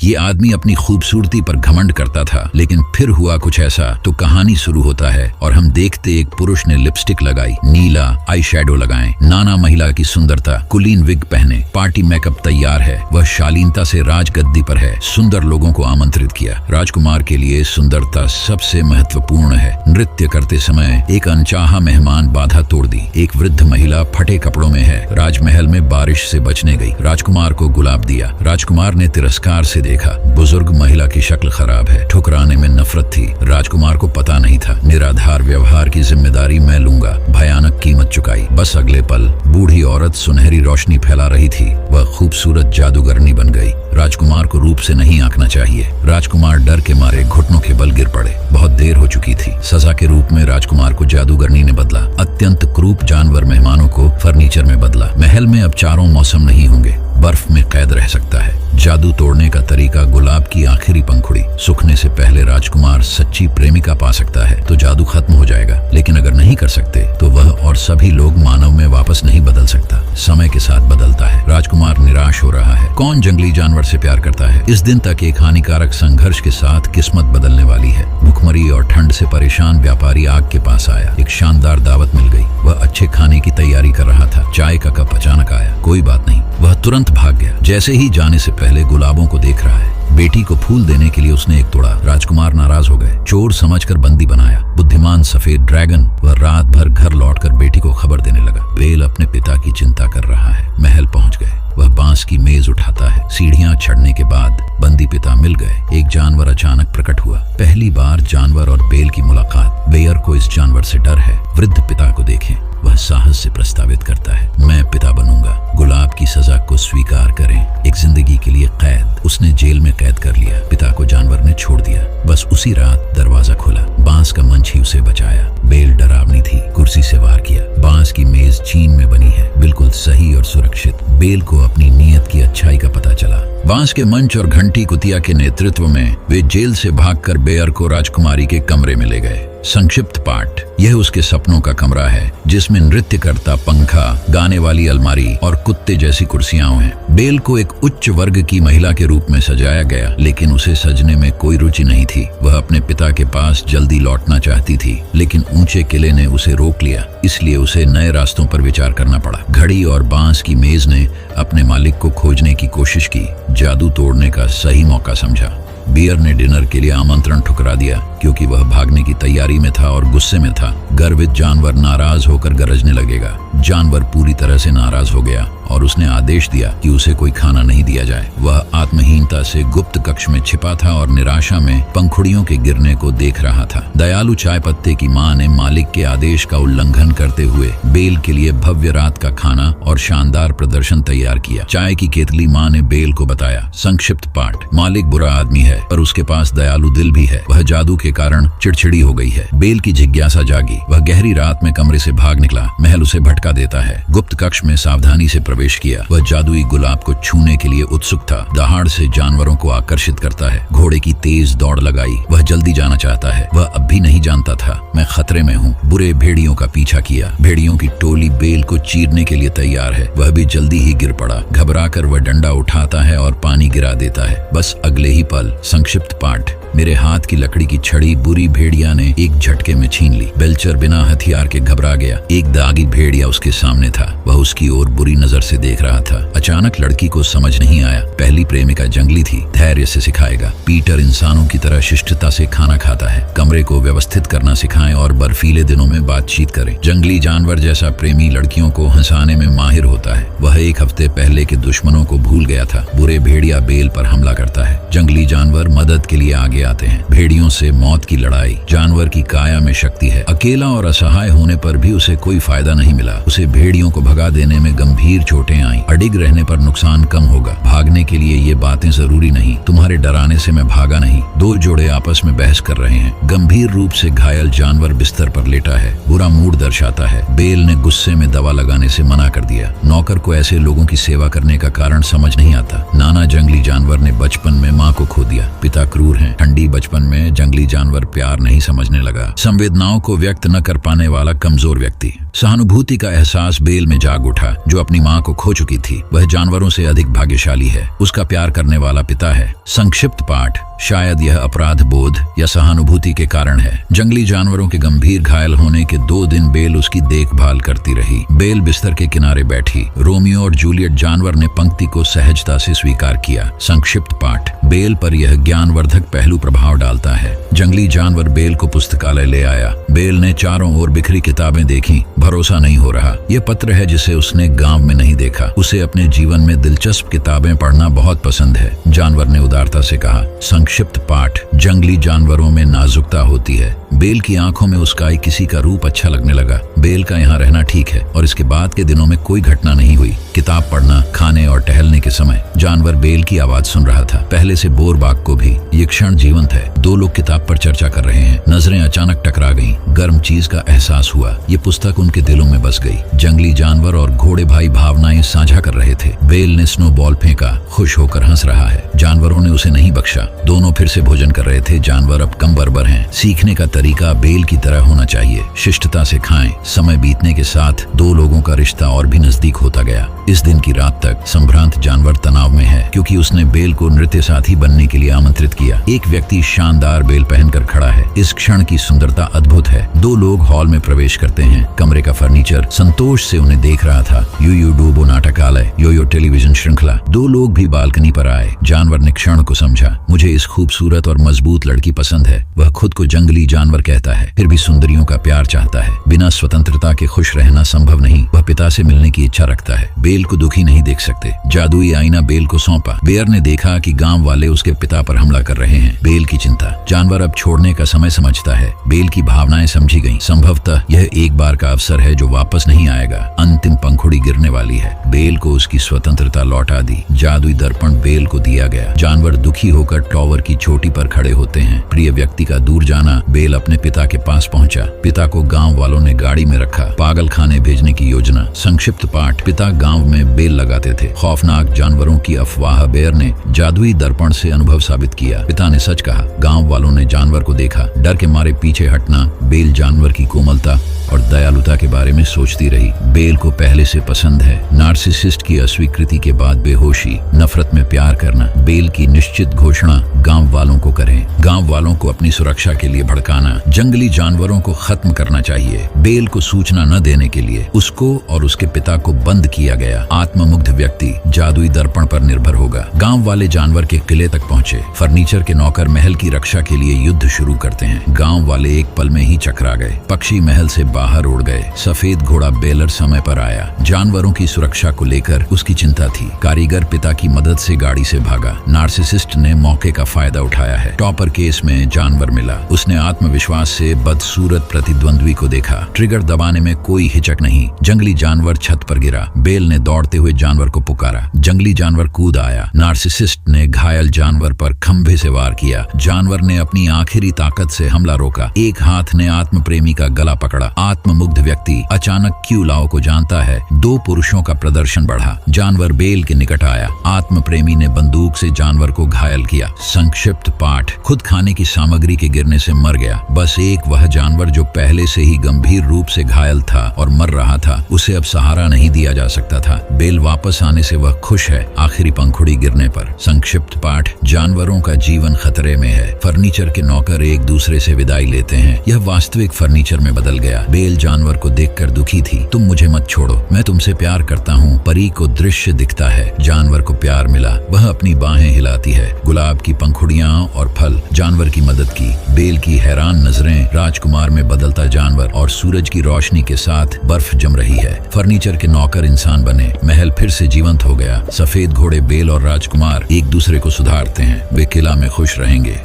ये आदमी अपनी खूबसूरती पर घमंड करता था, लेकिन फिर हुआ कुछ ऐसा तो कहानी शुरू होता है और हम देखते एक पुरुष ने लिपस्टिक लगाई, नीला आई शैडो लगाए, नाना महिला की सुंदरता, कुलीन विग पहने, पार्टी मेकअप तैयार है, वह शालीनता से राजगद्दी पर है, सुंदर लोगों को आमंत्रित किया। राजकुमार के लिए सुंदरता सबसे महत्वपूर्ण है। नृत्य करते समय एक अनचाहा मेहमान बाधा तोड़ दी। एक वृद्ध महिला फटे कपड़ों में है, राजमहल में बारिश से बचने गई, राजकुमार को गुलाब दिया। राजकुमार ने तिरस्कार से देखा, बुजुर्ग महिला की शक्ल खराब है, ठुकराने में नफरत थी। राजकुमार को पता नहीं था, निराधार व्यवहार की जिम्मेदारी मैं लूंगा। भयानक कीमत चुकाई। बस अगले पल बूढ़ी औरत सुनहरी रोशनी फैला रही थी, वह खूबसूरत जादूगरनी बन गई। राजकुमार को रूप से नहीं आंकना चाहिए। राजकुमार डर के मारे घुटनों के बल गिर पड़े। बहुत देर हो चुकी थी। सजा के रूप में राजकुमार को जादूगरनी ने बदला। अत्यंत क्रूप जानवर मेहमानों को फर्नीचर में बदला। महल में अब चारों मौसम नहीं होंगे, बर्फ में कैद रह सकता है। जादू तोड़ने का तरीका, गुलाब की आखिरी पंखुड़ी। सूखने से पहले राजकुमार सच्ची प्रेमिका पा सकता है तो जादू खत्म हो जाएगा, लेकिन अगर नहीं कर सकते तो वह और सभी लोग मानव में वापस नहीं बदल सकता। समय के साथ बदलता है। राजकुमार निराश हो रहा है। कौन जंगली जानवर से प्यार करता है? इस दिन तक एक हानिकारक संघर्ष के साथ किस्मत बदलने वाली है। भुखमरी और ठंड से परेशान व्यापारी आग के पास आया। एक शानदार दावत मिल गई। वह अच्छे खाने की तैयारी कर रहा था। चाय का कप अचानक आया। कोई बात नहीं, वह तुरंत भाग गया। जैसे ही जाने से पहले गुलाबों को देख रहा है। बेटी को फूल देने के लिए उसने एक तोड़ा। राजकुमार नाराज हो गए। चोर समझकर बंदी बनाया। बुद्धिमान सफेद ड्रैगन वह रात भर घर लौटकर बेटी को खबर देने लगा। बेल अपने पिता की चिंता कर रहा है। महल पहुंच गए। वह बांस की मेज उठाता है। सीढ़ियां चढ़ने के बाद बंदी पिता मिल गए। एक जानवर अचानक प्रकट हुआ। पहली बार जानवर और बेल की मुलाकात। बेयर को इस जानवर से डर है। वृद्ध पिता को देखें, वह साहस से प्रस्तावित करता है, मैं पिता बनूंगा। गुलाब की सजा को स्वीकार करें। एक जिंदगी के लिए कैद। उसने जेल में कैद कर लिया। पिता को जानवर ने छोड़ दिया। बस उसी रात दरवाजा खुला। बांस का मंच ही उसे बचाया। बेल डरावनी थी। कुर्सी से वार किया। बांस की मेज चीन में बनी है, बिल्कुल सही और सुरक्षित। बेल को अपनी नीयत की अच्छाई का पता चला। बांस के मंच और घंटी कुतिया के नेतृत्व में वे जेल से भागकर बेयर को राजकुमारी के कमरे में ले गए। संक्षिप्त पाठ, यह उसके सपनों का कमरा है जिसमें नृत्य करता पंखा, गाने वाली अलमारी और कुत्ते जैसी कुर्सियां हैं। बेल को एक उच्च वर्ग की महिला के रूप में सजाया गया, लेकिन उसे सजने में कोई रुचि नहीं थी। वह अपने पिता के पास जल्दी लौटना चाहती थी, लेकिन ऊंचे किले ने उसे रोक लिया, इसलिए उसे नए रास्तों पर विचार करना पड़ा। घड़ी और बांस की मेज ने अपने मालिक को खोजने की कोशिश की। जादू तोड़ने का सही मौका समझा। बियर ने डिनर के लिए आमंत्रण ठुकरा दिया क्योंकि वह भागने की तैयारी में था और गुस्से में था। गर्वित जानवर नाराज होकर गरजने लगेगा। जानवर पूरी तरह से नाराज हो गया और उसने आदेश दिया कि उसे कोई खाना नहीं दिया जाए। वह आत्महीनता से गुप्त कक्ष में छिपा था और निराशा में पंखुड़ियों के गिरने को देख रहा था। दयालु चाय पत्ते की मां ने मालिक के आदेश का उल्लंघन करते हुए बेल के लिए भव्य रात का खाना और शानदार प्रदर्शन तैयार किया। चाय की केतली मां ने बेल को बताया। संक्षिप्त पाठ, मालिक बुरा आदमी है पर उसके पास दयालु दिल भी है। वह जादू के कारण चिड़चिड़ी हो गई है। बेल की जिज्ञासा जागी। वह गहरी रात में कमरे से भाग निकला। महल उसे भटका देता है। गुप्त कक्ष में सावधानी से प्रवेश किया। वह जादुई गुलाब को छूने के लिए उत्सुक था। दहाड़ से जानवरों को आकर्षित करता है। घोड़े की तेज दौड़ लगाई। वह जल्दी जाना चाहता है। वह अब भी नहीं जानता था मैं खतरे में हूँ। बुरे भेड़ियों का पीछा किया। भेड़ियों की टोली बेल को चीरने के लिए तैयार है। वह भी जल्दी ही गिर पड़ा। घबराकर वह डंडा उठाता है और पानी गिरा देता है। बस अगले ही पल। संक्षिप्त पाठ, मेरे हाथ की लकड़ी की छड़ी बुरी भेड़िया ने एक झटके में छीन ली। बेलचर बिना हथियार के घबरा गया। एक दागी भेड़िया उसके सामने था। वह उसकी ओर बुरी नजर से देख रहा था। अचानक लड़की को समझ नहीं आया, पहली प्रेमिका जंगली थी, धैर्य से सिखाएगा। पीटर इंसानों की तरह शिष्टता से खाना खाता है। कमरे को व्यवस्थित करना सिखाएं और बर्फीले दिनों में बातचीत करें। जंगली जानवर जैसा प्रेमी लड़कियों को हंसाने में माहिर होता है। वह एक हफ्ते पहले के दुश्मनों को भूल गया था। बुरे भेड़िया बेल पर हमला करता है। जंगली जानवर मदद के लिए आगे आते हैं। भेड़ियों से मौत की लड़ाई। जानवर की काया में शक्ति है। अकेला और असहाय होने पर भी उसे कोई फायदा नहीं मिला। उसे भेड़ियों को भगा देने में गंभीर चोटें आईं। अडिग रहने पर नुकसान कम होगा। भागने के लिए ये बातें जरूरी नहीं। तुम्हारे डराने से मैं भागा नहीं। दो जोड़े आपस में बहस कर रहे हैं। गंभीर रूप से घायल जानवर बिस्तर पर लेटा है। बुरा मूड दर्शाता है। बेल ने गुस्से में दवा लगाने से मना कर दिया। नौकर को ऐसे लोगों की सेवा करने का कारण समझ नहीं आता। नाना जंगली जानवर ने बचपन में माँ को खो दिया। पिता क्रूर हैं। ठंडी बचपन में जंगली जानवर प्यार नहीं समझने लगा। संवेदनाओं को व्यक्त न कर पाने वाला कमजोर व्यक्ति। सहानुभूति का एहसास बेल में जाग उठा, जो अपनी माँ को खो चुकी थी। वह जानवरों से अधिक भाग्यशाली है, उसका प्यार करने वाला पिता है। संक्षिप्त पाठ। शायद यह अपराध बोध या सहानुभूति के कारण है। जंगली जानवरों के गंभीर घायल होने के 2 दिन बेल उसकी देखभाल करती रही। बेल बिस्तर के किनारे बैठी। रोमियो और जूलियट जानवर ने पंक्ति को सहजता से स्वीकार किया। संक्षिप्त पाठ। बेल पर यह ज्ञानवर्धक पहलू प्रभाव डालता है। जंगली जानवर बेल को पुस्तकालय ले आया। बेल ने चारों ओर बिखरी किताबें देखी। भरोसा नहीं हो रहा, यह पत्र है जिसे उसने गांव में नहीं देखा। उसे अपने जीवन में दिलचस्प किताबें पढ़ना बहुत पसंद है, जानवर ने उदारता से कहा। संक्षिप्त पाठ। जंगली जानवरों में नाजुकता होती है। बेल की आंखों में उसका किसी का रूप अच्छा लगने लगा। बेल का यहाँ रहना ठीक है, और इसके बाद के दिनों में कोई घटना नहीं हुई। किताब पढ़ना, खाने और टहलने के समय जानवर बेल की आवाज सुन रहा था, पहले से बोर बाग को भी। ये क्षण जीवंत है। 2 लोग किताब पर चर्चा कर रहे हैं। नजरें अचानक टकरा गईं। गर्म चीज का एहसास हुआ। ये पुस्तक उनके दिलों में बस गई। जंगली जानवर और घोड़े भाई भावनाएं साझा कर रहे थे। बेल ने स्नोबॉल फेंका, खुश होकर हंस रहा है। जानवरों ने उसे नहीं बख्शा। दोनों फिर से भोजन कर रहे थे। जानवर अब कम बर्बर हैं। सीखने का तरीका बेल की तरह होना चाहिए। शिष्टता से खाएं। समय बीतने के साथ 2 लोगों का रिश्ता और भी नजदीक होता गया। इस दिन की रात तक संभ्रांत जानवर तनाव में है, क्योंकि उसने बेल को नृत्य साथी बनने के लिए आमंत्रित किया। एक व्यक्ति शानदार बेल पहनकर खड़ा है। इस क्षण की सुंदरता अद्भुत है। 2 लोग हॉल में प्रवेश करते हैं। कमरे का फर्नीचर संतोष से उन्हें देख रहा था। यूयू डूबो नाटकालय, योयो टेलीविजन श्रृंखला। 2 लोग भी बालकनी पर आए। जानवर ने क्षण को समझा। मुझे इस खूबसूरत और मजबूत लड़की पसंद है। वह खुद को जंगली जानवर कहता है, फिर भी सुंदरियों का प्यार चाहता है। बिना स्वतंत्रता के खुश रहना संभव नहीं। वह पिता से मिलने की इच्छा रखता है। बेल को दुखी नहीं देख सकते। जादुई आईना बेल को सौंपा। बेयर ने देखा कि गांव वाले उसके पिता पर हमला कर रहे हैं। बेल की चिंता। जानवर अब छोड़ने का समय समझता है। बेल की भावनाएं समझी गईं। संभवतः यह एक बार का अवसर है जो वापस नहीं आएगा। अंतिम पंखुड़ी गिरने वाली है। बेल को उसकी स्वतंत्रता लौटा दी। जादुई दर्पण बेल को दिया गया। जानवर दुखी होकर टॉवर की चोटी पर खड़े होते हैं। प्रिय व्यक्ति का दूर जाना। बेल अपने पिता के पास पहुंचा। पिता को गांव वालों ने गाड़ी में रखा। पागल खाने भेजने की योजना। संक्षिप्त पाठ। पिता गांव में बेल लगाते थे। खौफनाक जानवरों की अफवाह बेयर ने जादुई दर्पण से अनुभव साबित किया। पिता ने सच कहा। गांव वालों ने जानवर को देखा। डर के मारे पीछे हटना। बेल जानवर की कोमलता और दयालुता के बारे में सोचती रही। बेल को पहले से पसंद है। नार्सिसिस्ट की अस्वीकृति के बाद बेहोशी। नफरत में प्यार करना। बेल की निश्चित घोषणा गांव वालों को करें। गांव वालों को अपनी सुरक्षा के लिए भड़काना। जंगली जानवरों को खत्म करना चाहिए। बेल को सूचना न देने के लिए उसको और उसके पिता को बंद किया गया। आत्ममुग्ध व्यक्ति जादुई दर्पण पर निर्भर होगा। गांव वाले जानवर के किले तक पहुंचे। फर्नीचर के नौकर महल की रक्षा के लिए युद्ध शुरू करते हैं। गांव वाले एक पल में ही चकरा गए। पक्षी महल से बाहर उड़ गए। सफेद घोड़ा बेलर समय पर आया। जानवरों की सुरक्षा को लेकर उसकी चिंता थी। कारीगर पिता की मदद से गाड़ी से भागा। नार्सिसिस्ट ने मौके का फायदा उठाया है। टॉपर केस में जानवर मिला। उसने आत्मविश्वास से बदसूरत प्रतिद्वंद्वी को देखा। ट्रिगर दबाने में कोई हिचक नहीं। जंगली जानवर छत पर गिरा। बेल ने दौड़ते हुए जानवर को पुकारा। जंगली जानवर कूद आया। नार्सिसिस्ट ने घायल जानवर पर खंभे से वार किया। जानवर ने अपनी आखिरी ताकत से हमला रोका। एक हाथ ने आत्म प्रेमी का गला पकड़ा। आत्ममुग्ध व्यक्ति अचानक क्यूलाओ को जानता है। 2 पुरुषों का प्रदर्शन बढ़ा। जानवर बेल के निकट आया। आत्म प्रेमी ने बंदूक से जानवर को घायल किया। संक्षिप्त पाठ। खुद खाने की सामग्री के गिरने से मर गया। बस एक वह जानवर जो पहले से ही गंभीर रूप से घायल था और मर रहा था, उसे अब सहारा नहीं दिया जा सकता था। बेल वापस आने से वह खुश है। आखिरी पंखुड़ी गिरने पर। संक्षिप्त पाठ। जानवरों का जीवन खतरे में है। फर्नीचर के नौकर एक दूसरे से विदाई लेते हैं। यह वास्तविक फर्नीचर में बदल गया। बेल जानवर को देखकर दुखी थी। तुम मुझे मत छोड़ो, मैं तुमसे प्यार करता हूँ। परी को दृश्य दिखता है। जानवर को प्यार मिला। वह अपनी बाहें हिलाती है। गुलाब की पंखुड़ियां और फल। जानवर की मदद की। बेल की हैरान नजरें। राजकुमार में बदलता जानवर और सूरज की रोशनी के साथ बर्फ जम रही है। फर्नीचर के नौकर इंसान बने। महल फिर से जीवंत हो गया। सफेद घोड़े बेल और राजकुमार एक दूसरे को सुधारते हैं। वे किला में खुश रहेंगे।